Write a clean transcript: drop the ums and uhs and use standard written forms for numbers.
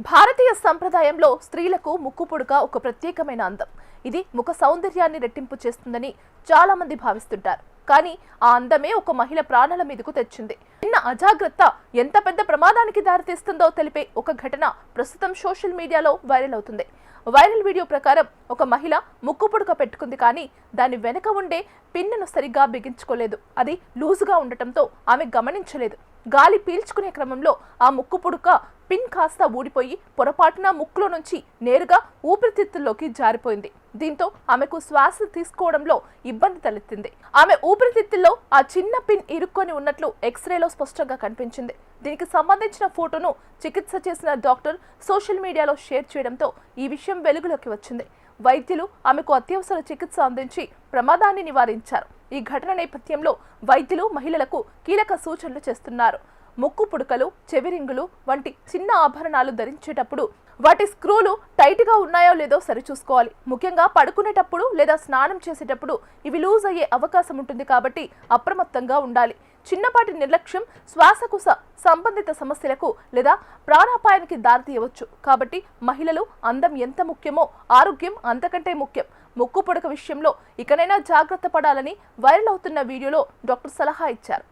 భారతీయ సంప్రదాయంలో స్త్రీలకు ముక్కు పుడక ఒక ప్రత్యేకమైన అందం. ఇది ముఖ సౌందర్యాన్ని రెట్టింపు చేస్తుందని చాలా మంది భావిస్తుంటారు. కానీ ఆ అందమే ఒక మహిళ ప్రాణాల మీదకు తెచ్చింది. చిన్న అజాగ్రత్త ఎంత పెద్ద ప్రమాదానికి దారితీస్తుందో తెలిపే ఒక ఘటన ప్రస్తుతం సోషల్ మీడియాలో వైరల్ అవుతుంది. వైరల్ వీడియో ప్రకారం ఒక మహిళ ముక్కు పుడక పెట్టుకుంది, కానీ దాని వెనక ఉండే పిన్నును సరిగ్గా బిగించుకోలేదు. అది లూజుగా ఉండటంతో ఆమె గమనించలేదు. గాలి పీల్చుకునే క్రమంలో ఆ ముక్కు పుడక పిన్ కాస్త ఊడిపోయి పొరపాటున ముక్కులో నుంచి నేరుగా ఊపిరితిత్తుల్లోకి జారిపోయింది. దీంతో ఆమెకు శ్వాస తీసుకోవడంలో ఇబ్బంది తలెత్తింది. ఆమె ఊపిరితిత్తుల్లో ఆ చిన్న పిన్ ఇరుక్కొని ఉన్నట్లు ఎక్స్రేలో స్పష్టంగా కనిపించింది. దీనికి సంబంధించిన ఫోటోను చికిత్స చేసిన డాక్టర్ సోషల్ మీడియాలో షేర్ చేయడంతో ఈ విషయం వెలుగులోకి వచ్చింది. వైద్యులు ఆమెకు అత్యవసర చికిత్స అందించి ప్రమాదాన్ని నివారించారు. ఈ ఘటన నేపథ్యంలో వైద్యులు మహిళలకు కీలక సూచనలు చేస్తున్నారు. ముక్కు పుడకలు, చెవిరింగులు వంటి చిన్న ఆభరణాలు ధరించేటప్పుడు వాటి స్క్రూలు టైట్ గా ఉన్నాయో లేదో సరిచూసుకోవాలి. ముఖ్యంగా పడుకునేటప్పుడు లేదా స్నానం చేసేటప్పుడు ఇవి లూజ్ అయ్యే అవకాశం ఉంటుంది, కాబట్టి అప్రమత్తంగా ఉండాలి. చిన్నపాటి నిర్లక్ష్యం శ్వాసకోశ సంబంధిత సమస్యలకు లేదా ప్రాణాపాయానికి దారితీయవచ్చు. కాబట్టి మహిళలు అందం ఎంత ముఖ్యమో ఆరోగ్యం అంతకంటే ముఖ్యం. ముక్కు పుడక విషయంలో ఇకనైనా జాగ్రత్త పడాలని వైరల్ అవుతున్న వీడియోలో డాక్టర్ సలహా ఇచ్చారు.